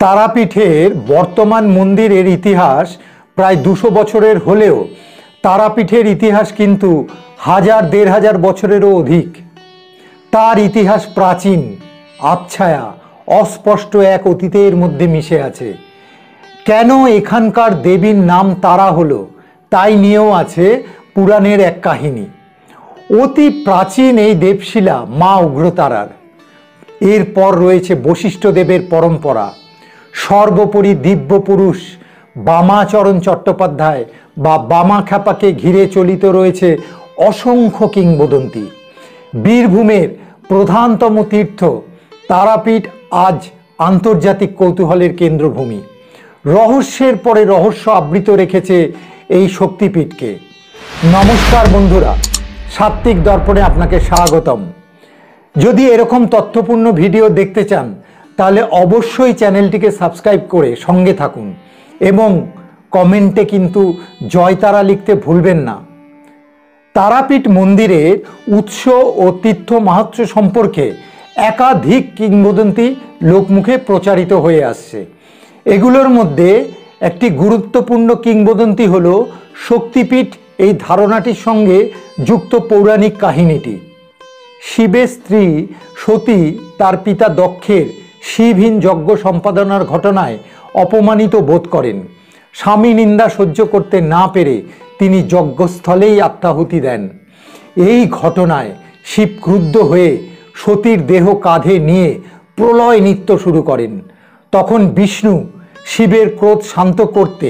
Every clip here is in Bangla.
তারাপীঠের বর্তমান মন্দিরের ইতিহাস প্রায় 200 বছরের হলেও তারাপীঠের ইতিহাস কিন্তু 1000-1500 বছরেরও অধিক। তার ইতিহাস প্রাচীন, আবছায়া, অস্পষ্ট এক অতীতের মধ্যে মিশে আছে। কেন এখানকার দেবীর নাম তারা হলো তাই নিয়েও আছে পুরাণের এক কাহিনী। অতি প্রাচীন এই দেবশিলা মা উগ্রতারার। এরপর রয়েছে বশিষ্ঠদেবের পরম্পরা। সর্বোপরি দিব্য পুরুষ বামাচরণ চট্টোপাধ্যায় বা বামাখ্যাপাকে ঘিরে চলিত রয়েছে অসংখ্য কিংবদন্তি। বীরভূমের প্রধানতম তীর্থ তারাপীঠ আজ আন্তর্জাতিক কৌতূহলের কেন্দ্রভূমি। রহস্যের পরে রহস্য আবৃত রেখেছে এই শক্তিপীঠকে। নমস্কার বন্ধুরা, সাত্ত্বিক দর্পণে আপনাকে স্বাগতম। যদি এরকম তথ্যপূর্ণ ভিডিও দেখতে চান তাহলে অবশ্যই চ্যানেলটিকে সাবস্ক্রাইব করে সঙ্গে থাকুন এবং কমেন্টে কিন্তু জয়তারা লিখতে ভুলবেন না। তারাপীঠ মন্দিরের উৎস ও তীর্থ মাহাত্ম্য সম্পর্কে একাধিক কিংবদন্তি লোকমুখে প্রচারিত হয়ে আসছে। এগুলোর মধ্যে একটি গুরুত্বপূর্ণ কিংবদন্তি হলো শক্তিপীঠ এই ধারণাটির সঙ্গে যুক্ত পৌরাণিক কাহিনীটি। শিবের স্ত্রী সতী তার পিতা দক্ষের শিবহীন যজ্ঞ সম্পাদনার ঘটনায় অপমানিত বোধ করেন। স্বামী নিন্দা সহ্য করতে না পেরে তিনি যজ্ঞস্থলেই আত্মাহুতি দেন। এই ঘটনায় শিব ক্রুদ্ধ হয়ে সতীর দেহ কাঁধে নিয়ে প্রলয় নৃত্য শুরু করেন। তখন বিষ্ণু শিবের ক্রোধ শান্ত করতে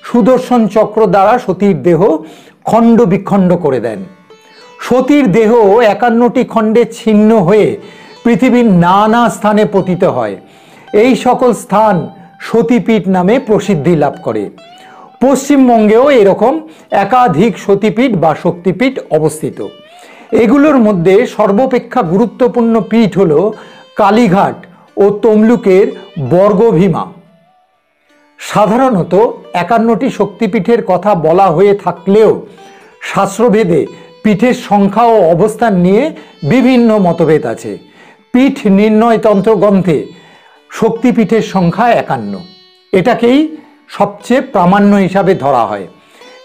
সুদর্শন চক্র দ্বারা সতীর দেহ খণ্ড বিখণ্ড করে দেন। সতীর দেহ 51টি খণ্ডে ছিন্ন হয়ে পৃথিবীর নানা স্থানে পতিত হয়। এই সকল স্থান সতীপীঠ নামে প্রসিদ্ধি লাভ করে। পশ্চিমবঙ্গেও এরকম একাধিক সতীপীঠ বা শক্তিপীঠ অবস্থিত। এগুলোর মধ্যে সর্বাপেক্ষা গুরুত্বপূর্ণ পীঠ হল কালীঘাট ও তমলুকের বর্গভীমা। সাধারণত 51টি শক্তিপীঠের কথা বলা হয়ে থাকলেও শাস্ত্রভেদে পীঠের সংখ্যা ও অবস্থান নিয়ে বিভিন্ন মতভেদ আছে। পীঠ নির্ণয় তন্ত্র গ্রন্থে শক্তিপীঠের সংখ্যা 51। এটাকেই সবচেয়ে প্রামাণ্য হিসাবে ধরা হয়।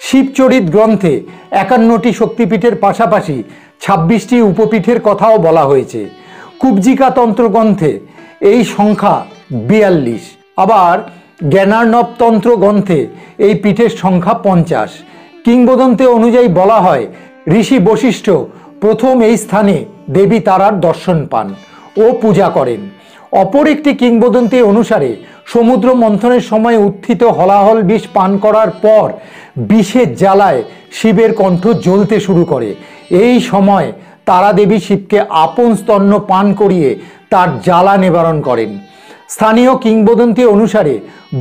শিবচরিত গ্রন্থে 51টি শক্তিপীঠের পাশাপাশি 26টি উপপীঠের কথাও বলা হয়েছে। কুব্জিকা তন্ত্র গ্রন্থে এই সংখ্যা 42। আবার জ্ঞানার্ণব তন্ত্র গ্রন্থে এই পীঠের সংখ্যা 50। কিংবদন্তি অনুযায়ী বলা হয় ঋষি বশিষ্ঠ প্রথম এই স্থানে দেবী তারার দর্শন পান ও পূজা করেন। অপর একটি কিংবদন্তি অনুসারে সমুদ্র মন্থনের সময় উত্থিত হলাহল বিষ পান করার পর বিষের জ্বালায় শিবের কণ্ঠ জ্বলতে শুরু করে। এই সময় তারা দেবী শিবকে আপন স্তন্য পান করিয়ে তার জ্বালা নিবারণ করেন। স্থানীয় কিংবদন্তি অনুসারে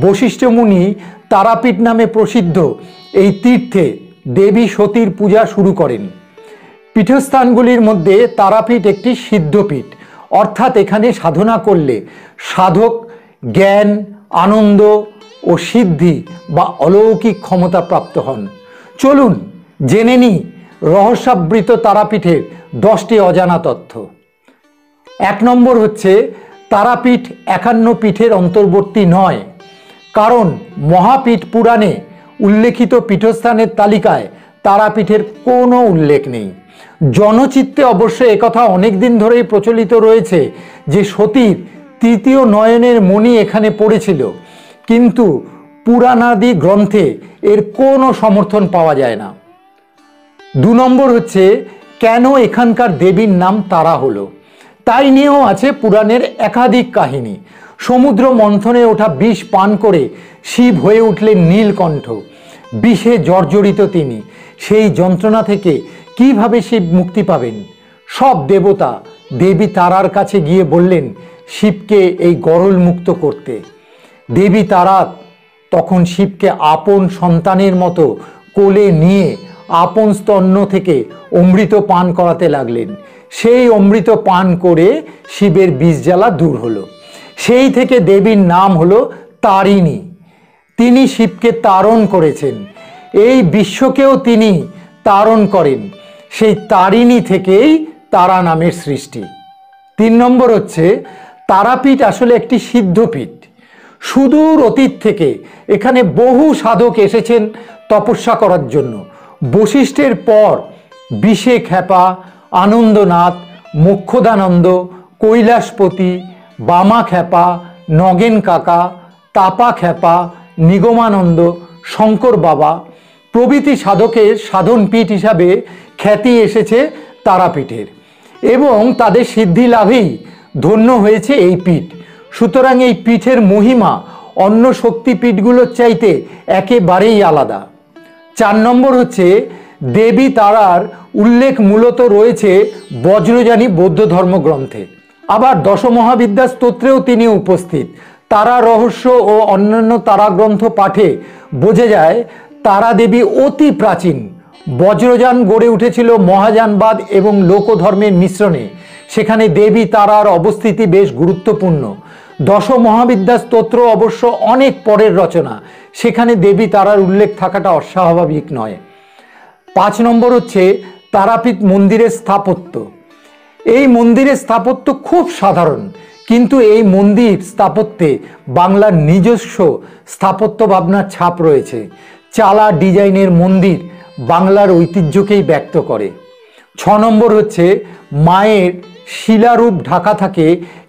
বশিষ্ঠ মুনি তারাপীঠ নামে প্রসিদ্ধ এই তীর্থে দেবী সতীর পূজা শুরু করেন। পীঠস্থানগুলির মধ্যে তারাপীঠ একটি সিদ্ধপীঠ, অর্থাৎ এখানে সাধনা করলে সাধক জ্ঞান, আনন্দ ও সিদ্ধি বা অলৌকিক ক্ষমতা প্রাপ্ত হন। চলুন জেনে নিই রহস্যাবৃত তারাপীঠের 10টি অজানা তথ্য। 1 নম্বর হচ্ছে তারাপীঠ 51 পীঠের অন্তর্বর্তী নয়, কারণ মহাপীঠ পুরাণে উল্লেখিত পীঠস্থানের তালিকায় তারাপীঠের কোনো উল্লেখ নেই। জনচিত্তে অবশ্য একথা অনেক দিন ধরেই প্রচলিত রয়েছে যে সতীর তৃতীয় নয়নের মণি এখানে পড়েছিল, কিন্তু পুরাণাদি গ্রন্থে এর কোনো সমর্থন পাওয়া যায় না। 2 নম্বর হচ্ছে কেন এখানকার দেবীর নাম তারা হলো তাই নিয়েও আছে পুরাণের একাধিক কাহিনী। সমুদ্র মন্থনে ওঠা বিষ পান করে শিব হয়ে উঠলেন নীলকণ্ঠ। বিষে জর্জরিত তিনি। সেই যন্ত্রণা থেকে কিভাবে শিব মুক্তি পাবেন? সব দেবতা দেবী তারার কাছে গিয়ে বললেন শিবকে এই গরল মুক্ত করতে। দেবী তারা তখন শিবকে আপন সন্তানের মতো কোলে নিয়ে আপন স্তন্য থেকে অমৃত পান করাতে লাগলেন। সেই অমৃত পান করে শিবের বিষ জ্বালা দূর হলো। সেই থেকে দেবীর নাম হলো তারিণী। তিনি শিবকে তারণ করেছেন। এই বিশ্বকেও তিনি তারণ করেন। সেই তারিণী থেকেই তারা নামের সৃষ্টি। 3 নম্বর হচ্ছে তারাপীঠ আসলে একটি সিদ্ধপীঠ। সুদূর অতীত থেকে এখানে বহু সাধক এসেছেন তপস্যা করার জন্য। বশিষ্ঠের পর বিষেখ্যাপা, আনন্দনাথ, মোক্ষদানন্দ, কৈলাসপতি, বামাখ্যাপা, নগেন কাকা, তাপাখ্যাপা, নিগমানন্দ, শঙ্কর বাবা প্রভৃতি সাধকের সাধনপীঠ হিসাবে খ্যাতি এসেছে তারাপীঠের এবং তাদের সিদ্ধি লাভেই ধন্য হয়েছে এই পীঠ। সুতরাং এই পীঠের মহিমা অন্য শক্তিপীঠগুলোর চাইতে একেবারেই আলাদা। 4 নম্বর হচ্ছে দেবী তারার উল্লেখ মূলত রয়েছে বজ্রযানী বৌদ্ধ ধর্মগ্রন্থে। আবার দশমহাবিদ্যা স্তোত্রেও তিনি উপস্থিত। তারা রহস্য ও অন্যান্য তারা গ্রন্থ পাঠে বোঝা যায় তারা দেবী অতি প্রাচীন। বজ্রযান গড়ে উঠেছিল মহাযানবাদ এবং লোকধর্মের মিশ্রণে। সেখানে দেবী তারার অবস্থিতি বেশ গুরুত্বপূর্ণ। দশমহাবিদ্যা স্তোত্র অবশ্য অনেক পরের রচনা, সেখানে দেবী তারার উল্লেখ থাকাটা অস্বাভাবিক নয়। 5 নম্বর হচ্ছে তারাপীঠ মন্দিরের স্থাপত্য। এই মন্দিরের স্থাপত্য খুব সাধারণ, কিন্তু এই মন্দির স্থাপত্যে বাংলার নিজস্ব স্থাপত্য ভাবনার ছাপ রয়েছে। চালা ডিজাইনের মন্দির বাংলার ঐতিহ্যকেই ব্যক্ত করে। 6 নম্বর হচ্ছে মায়ের শিলারূপ ঢাকা থাকে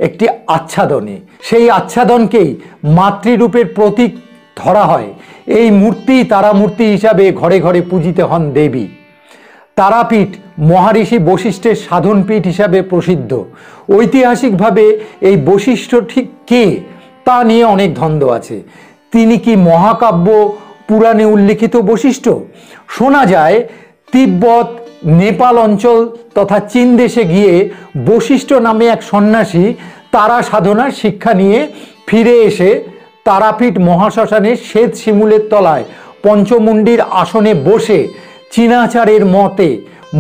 একটি আচ্ছাদনে। সেই আচ্ছাদনকেই মাতৃরূপের প্রতীক ধরা হয়। এই মূর্তি তারামূর্তি হিসাবে ঘরে ঘরে পূজিত হন দেবী। তারাপীঠ মহারিষি বশিষ্ঠের সাধনপীঠ হিসাবে প্রসিদ্ধ। ঐতিহাসিকভাবে এই বশিষ্ঠ ঠিক কে তা নিয়ে অনেক দ্বন্দ্ব আছে। তিনি কি মহাকাব্য পুরাণে উল্লিখিত বশিষ্ঠ? শোনা যায় তিব্বত, নেপাল অঞ্চল তথা চীন দেশে গিয়ে বশিষ্ঠ নামে এক সন্ন্যাসী তারা সাধনার শিক্ষা নিয়ে ফিরে এসে তারাপীঠ মহাশ্মশানের শ্বেত শিমুলের তলায় পঞ্চমুণ্ডির আসনে বসে চীনাচারের মতে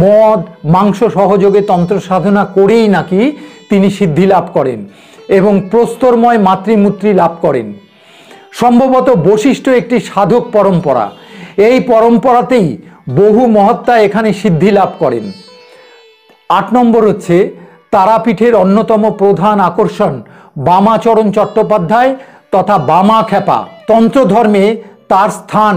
মদ মাংস সহযোগে তন্ত্র সাধনা করেই নাকি তিনি সিদ্ধি লাভ করেন এবং প্রস্তরময় মাতৃমূর্তি লাভ করেন। সম্ভবত বশিষ্ঠ একটি সাধক পরম্পরা। এই পরম্পরাতেই বহু মহাত্মা এখানে সিদ্ধি লাভ করেন। 8 নম্বর হচ্ছে তারাপীঠের অন্যতম প্রধান আকর্ষণ বামাচরণ চট্টোপাধ্যায় তথা বামাখ্যাপা। তন্ত্রধর্মে তার স্থান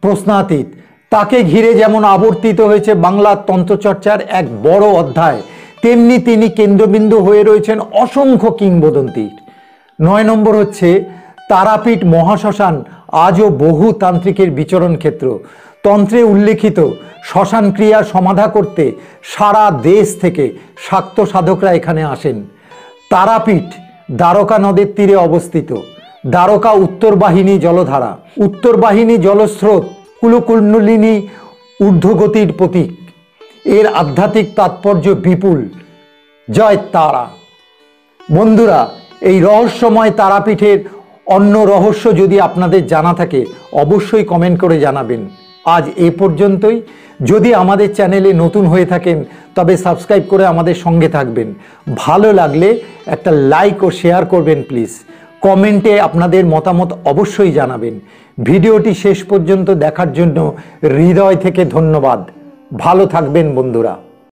প্রশ্নাতীত। তাকে ঘিরে যেমন আবর্তিত হয়েছে বাংলার তন্ত্রচর্চার এক বড় অধ্যায়, তেমনি তিনি কেন্দ্রবিন্দু হয়ে রয়েছেন অসংখ্য কিংবদন্তির। 9 নম্বর হচ্ছে তারাপীঠ মহাশ্মশান আজও বহু তান্ত্রিকের বিচরণ ক্ষেত্র। তন্ত্রে উল্লেখিত শ্মশান ক্রিয়া সমাধা করতে সারা দেশ থেকে শাক্ত সাধকরা এখানে আসেন। তারাপীঠ দ্বারকা নদের তীরে অবস্থিত। দ্বারকা উত্তরবাহিনী জলধারা, উত্তরবাহিনী জলস্রোত কুলকুণ্ডলিনী ঊর্ধ্বগতির প্রতীক। এর আধ্যাত্মিক তাৎপর্য বিপুল। জয় তারা। বন্ধুরা, এই রহস্যময় তারাপীঠের অন্য রহস্য যদি আপনাদের জানা থাকে অবশ্যই কমেন্ট করে জানাবেন। আজ এ পর্যন্তই। যদি আমাদের চ্যানেলে নতুন হয়ে থাকেন তবে সাবস্ক্রাইব করে আমাদের সঙ্গে থাকবেন। ভালো লাগলে একটা লাইক ও শেয়ার করবেন প্লিজ। কমেন্টে আপনাদের মতামত অবশ্যই জানাবেন। ভিডিওটি শেষ পর্যন্ত দেখার জন্য হৃদয় থেকে ধন্যবাদ। ভালো থাকবেন বন্ধুরা।